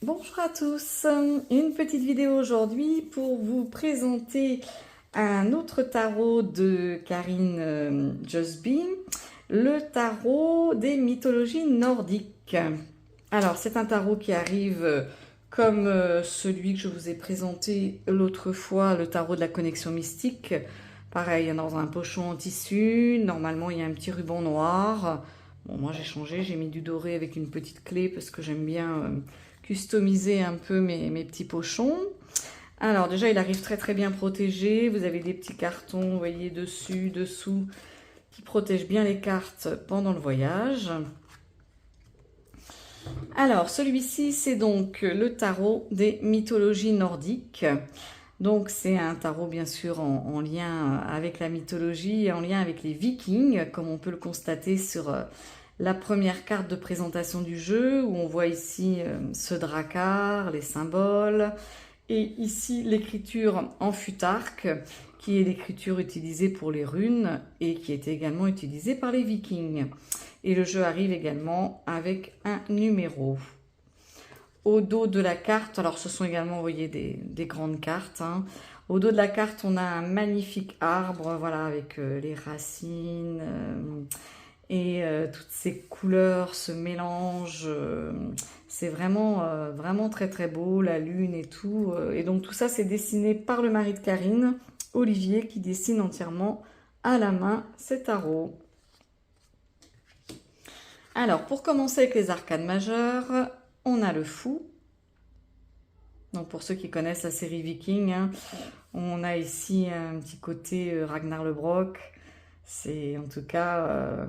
Bonjour à tous, une petite vidéo aujourd'hui pour vous présenter un autre tarot de Karine Jusby, le tarot des mythologies nordiques. Alors c'est un tarot qui arrive comme celui que je vous ai présenté l'autre fois, le tarot de la connexion mystique. Pareil, dans un pochon en tissu, normalement il y a un petit ruban noir. Bon, moi j'ai changé, j'ai mis du doré avec une petite clé parce que j'aime bien customiser un peu mes petits pochons. Alors déjà il arrive très bien protégé, vous avez des petits cartons, vous voyez, dessus, dessous, qui protègent bien les cartes pendant le voyage. Alors celui-ci c'est donc le tarot des mythologies nordiques. Donc c'est un tarot bien sûr en lien avec la mythologie, en lien avec les Vikings, comme on peut le constater sur la première carte de présentation du jeu, où on voit ici ce drakkar, les symboles, et ici l'écriture en futark, qui est l'écriture utilisée pour les runes et qui est également utilisée par les Vikings. Et le jeu arrive également avec un numéro. Au dos de la carte, alors ce sont également, vous voyez, des grandes cartes. Hein. Au dos de la carte, on a un magnifique arbre, voilà, avec les racines et toutes ces couleurs, ce mélange. C'est vraiment très beau, la lune et tout. Et donc tout ça, c'est dessiné par le mari de Karine, Olivier, qui dessine entièrement à la main ces tarots. Alors, pour commencer avec les arcanes majeures, on a le fou. Donc pour ceux qui connaissent la série Viking, hein, on a ici un petit côté Ragnar Lodbrok. C'est en tout cas,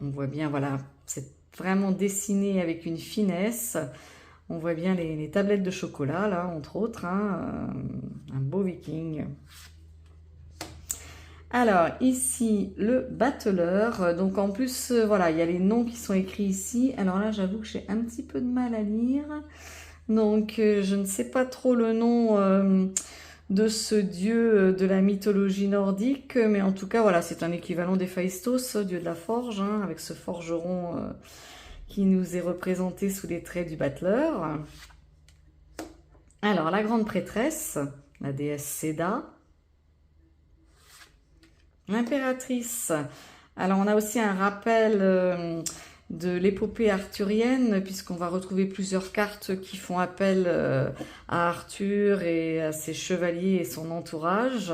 on voit bien, voilà, c'est vraiment dessiné avec une finesse. On voit bien les tablettes de chocolat, là, entre autres, hein, un beau Viking. Alors ici le battleur, donc en plus voilà, il y a les noms qui sont écrits ici. Alors là j'avoue que j'ai un petit peu de mal à lire, donc je ne sais pas trop le nom de ce dieu de la mythologie nordique, mais en tout cas voilà, c'est un équivalent d'Héphaïstos, dieu de la forge, hein, avec ce forgeron qui nous est représenté sous les traits du battleur. Alors la grande prêtresse, la déesse Seda. L'impératrice. Alors on a aussi un rappel de l'épopée arthurienne, puisqu'on va retrouver plusieurs cartes qui font appel à Arthur et à ses chevaliers et son entourage.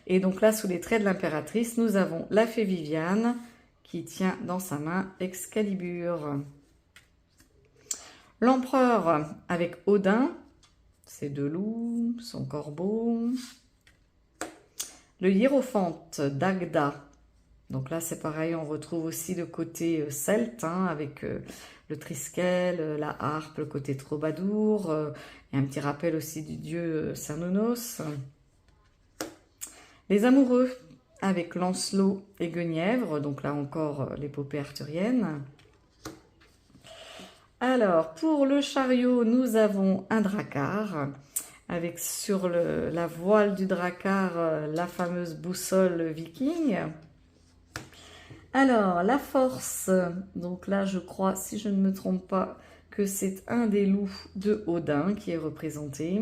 Et donc là, sous les traits de l'impératrice, nous avons la fée Viviane qui tient dans sa main Excalibur. L'empereur avec Odin, ses deux loups, son corbeau. Le hiérophante d'Agda, donc là c'est pareil, on retrouve aussi le côté celte, hein, avec le triskel, la harpe, le côté troubadour, et un petit rappel aussi du dieu Cernunnos. Les amoureux, avec Lancelot et Guenièvre, donc là encore l'épopée arthurienne. Alors, pour le chariot, nous avons un drakkar, avec sur la voile du drakkar la fameuse boussole viking. Alors, la force, donc là je crois, si je ne me trompe pas, que c'est un des loups de Odin qui est représenté.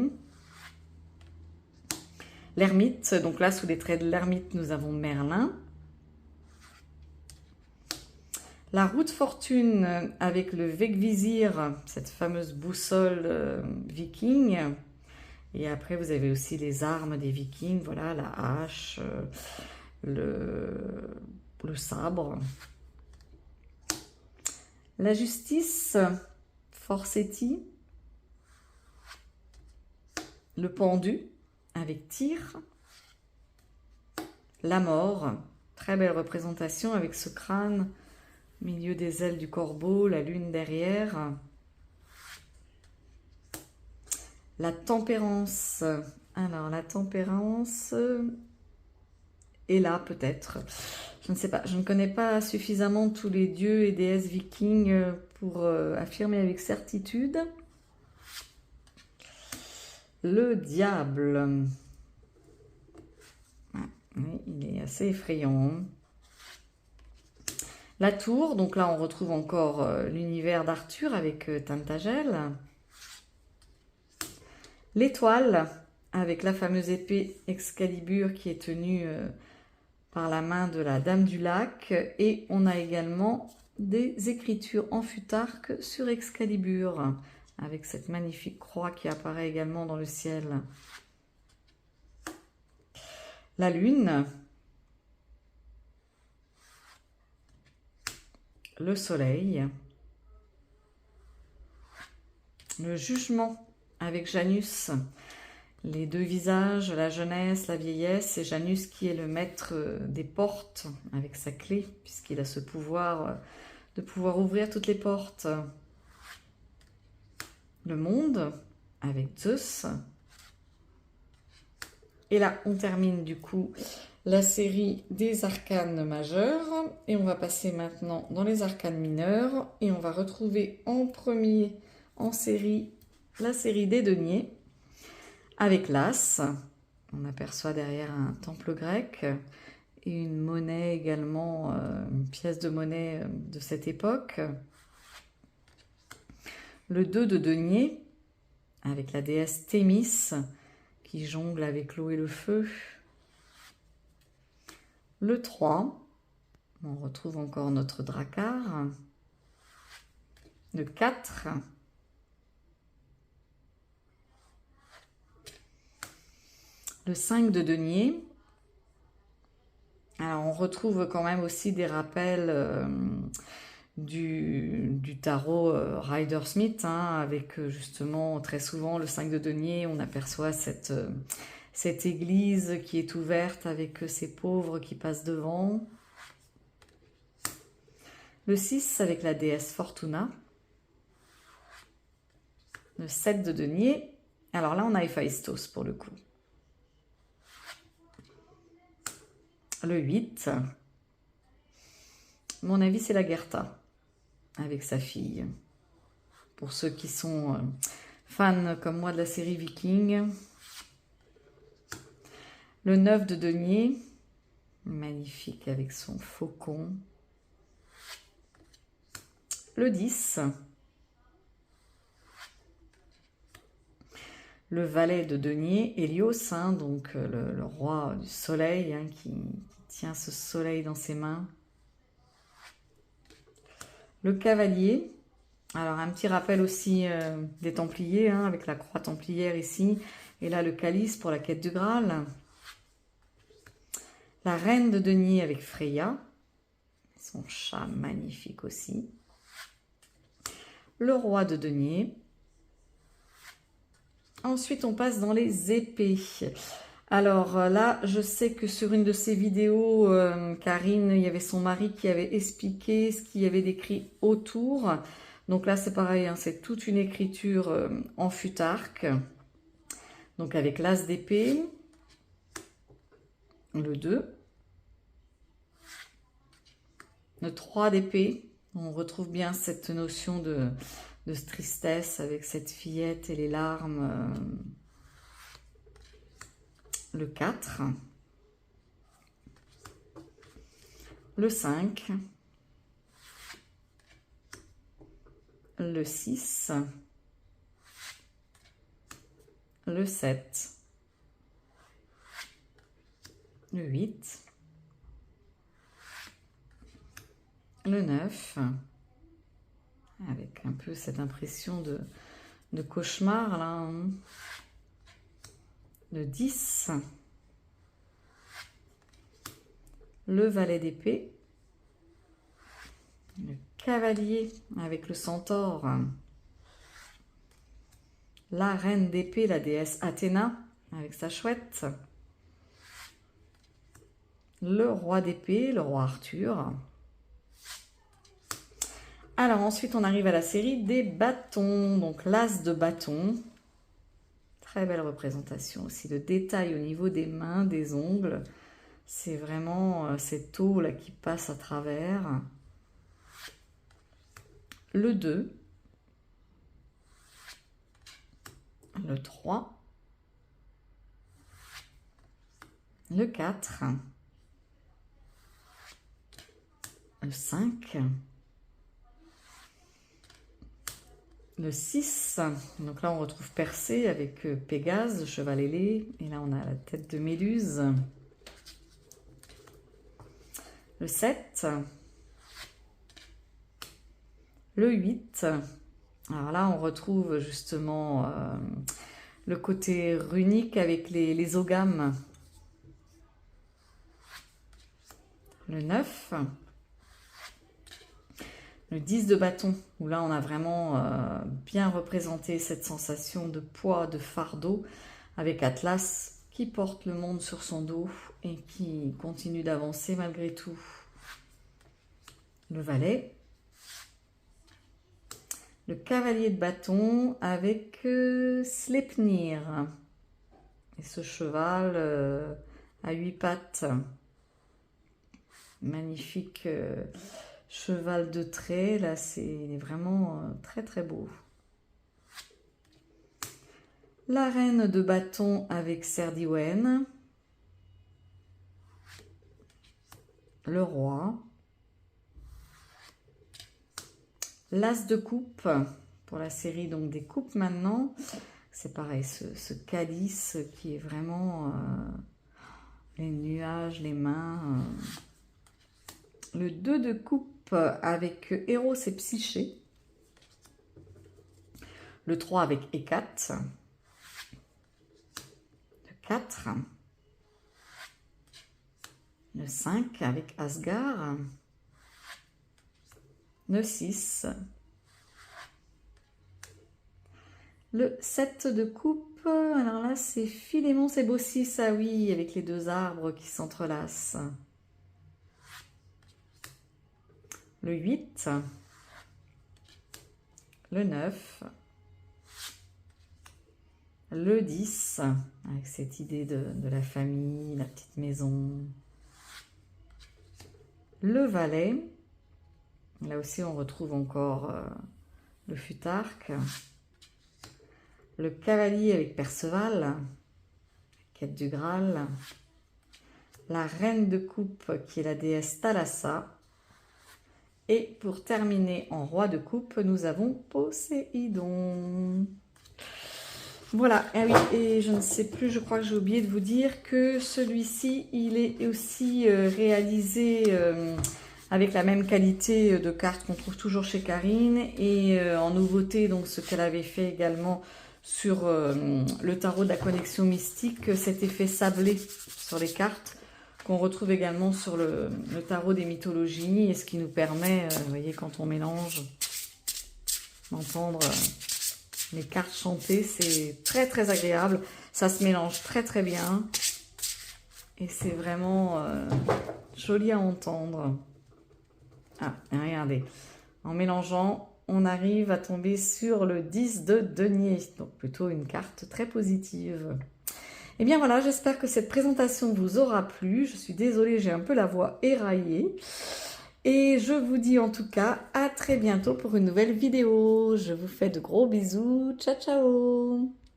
L'ermite, donc là sous les traits de l'ermite nous avons Merlin. La roue de fortune avec le Vegvisir, cette fameuse boussole viking. Et après, vous avez aussi les armes des Vikings, voilà, la hache, le sabre. La justice, Forcetti. Le pendu, avec tir. La mort, très belle représentation avec ce crâne au milieu des ailes du corbeau, la lune derrière. La tempérance. Alors, la tempérance est là, peut-être. Je ne sais pas. Je ne connais pas suffisamment tous les dieux et déesses vikings pour affirmer avec certitude. Le diable. Ah, oui, il est assez effrayant. La tour, donc là on retrouve encore l'univers d'Arthur avec Tintagel. L'étoile, avec la fameuse épée Excalibur qui est tenue par la main de la Dame du Lac. Et on a également des écritures en futarque sur Excalibur, avec cette magnifique croix qui apparaît également dans le ciel. La lune, le soleil, le jugement avec Janus, les deux visages, la jeunesse, la vieillesse, et Janus qui est le maître des portes avec sa clé, puisqu'il a ce pouvoir de pouvoir ouvrir toutes les portes. Le monde avec Zeus. Et là, on termine du coup la série des arcanes majeurs. Et on va passer maintenant dans les arcanes mineurs. Et on va retrouver en premier en série la série des deniers. Avec l'as. On aperçoit derrière un temple grec. Et une monnaie également, une pièce de monnaie de cette époque. Le 2 de denier. Avec la déesse Thémis qui jongle avec l'eau et le feu. Le 3, on retrouve encore notre drakkar. Le 4, le 5 de denier. Alors on retrouve quand même aussi des rappels du tarot Rider-Smith, hein, avec justement très souvent le 5 de denier, on aperçoit cette église qui est ouverte avec ces pauvres qui passent devant. Le 6 avec la déesse Fortuna. Le 7 de denier. Alors là, on a Héphaïstos pour le coup. Le 8. Mon avis, c'est la Gerta avec sa fille. Pour ceux qui sont fans comme moi de la série Viking. Le 9 de denier, magnifique avec son faucon. Le 10. Le valet de denier, Hélios, hein, donc le roi du soleil, hein, qui tient ce soleil dans ses mains. Le cavalier, alors un petit rappel aussi des Templiers, hein, avec la croix templière ici, et là le calice pour la quête du Graal. La reine de denier avec Freya, son chat magnifique aussi. Le roi de denier. Ensuite, on passe dans les épées. Alors là, je sais que sur une de ces vidéos, Karine, il y avait son mari qui avait expliqué ce qu'il y avait décrit autour. Donc là, c'est pareil, hein, c'est toute une écriture en futarque. Donc avec l'as d'épée, le 2, le 3 d'épée. On retrouve bien cette notion de tristesse avec cette fillette et les larmes. Le 4, le 5, le 6, le 7, le 8, le 9, avec un peu cette impression de cauchemar là, hein. Le 10, le valet d'épée, le cavalier avec le centaure, la reine d'épée, la déesse Athéna avec sa chouette, le roi d'épée, le roi Arthur. Alors ensuite on arrive à la série des bâtons, donc l'as de bâton. Très belle représentation aussi, le détail au niveau des mains, des ongles. C'est vraiment cette eau là qui passe à travers. Le 2. Le 3. Le 4. le 5, le 6, donc là on retrouve Persée avec Pégase, cheval ailé, et là on a la tête de Méduse, le 7, le 8, alors là on retrouve justement le côté runique avec les ogames, le 9, le 10 de bâton, où là on a vraiment bien représenté cette sensation de poids, de fardeau, avec Atlas qui porte le monde sur son dos et qui continue d'avancer malgré tout. Le valet, le cavalier de bâton avec Sleipnir, et ce cheval à 8 pattes, magnifique cheval de trait, là c'est vraiment très très beau. La reine de bâton avec Cerdiwen, le roi, l'as de coupe pour la série donc des coupes maintenant, c'est pareil, ce calice qui est vraiment les nuages, les mains, le 2 de coupe avec Eros et Psyché, le 3 avec Hécate, le 4, le 5 avec Asgard, le 6, le 7 de coupe, alors là c'est Philémon et Baucis, ah oui, avec les deux arbres qui s'entrelacent, le 8, le 9, le 10, avec cette idée de la famille, la petite maison, le valet, là aussi on retrouve encore le futarque, le cavalier avec Perceval, quête du Graal, la reine de coupe qui est la déesse Thalassa, et pour terminer en roi de coupe, nous avons Poséidon. Voilà, et oui, et je ne sais plus, je crois que j'ai oublié de vous dire que celui-ci, il est aussi réalisé avec la même qualité de carte qu'on trouve toujours chez Karine, et en nouveauté, donc ce qu'elle avait fait également sur le tarot de la connexion mystique, cet effet sablé sur les cartes, qu'on retrouve également sur le tarot des mythologies, et ce qui nous permet, vous voyez, quand on mélange, d'entendre les cartes chantées, c'est très très agréable, ça se mélange très très bien, et c'est vraiment joli à entendre. Ah, regardez, en mélangeant, on arrive à tomber sur le 10 de denier, donc plutôt une carte très positive. Et bien voilà, j'espère que cette présentation vous aura plu. Je suis désolée, j'ai un peu la voix éraillée. Et je vous dis en tout cas à très bientôt pour une nouvelle vidéo. Je vous fais de gros bisous. Ciao, ciao!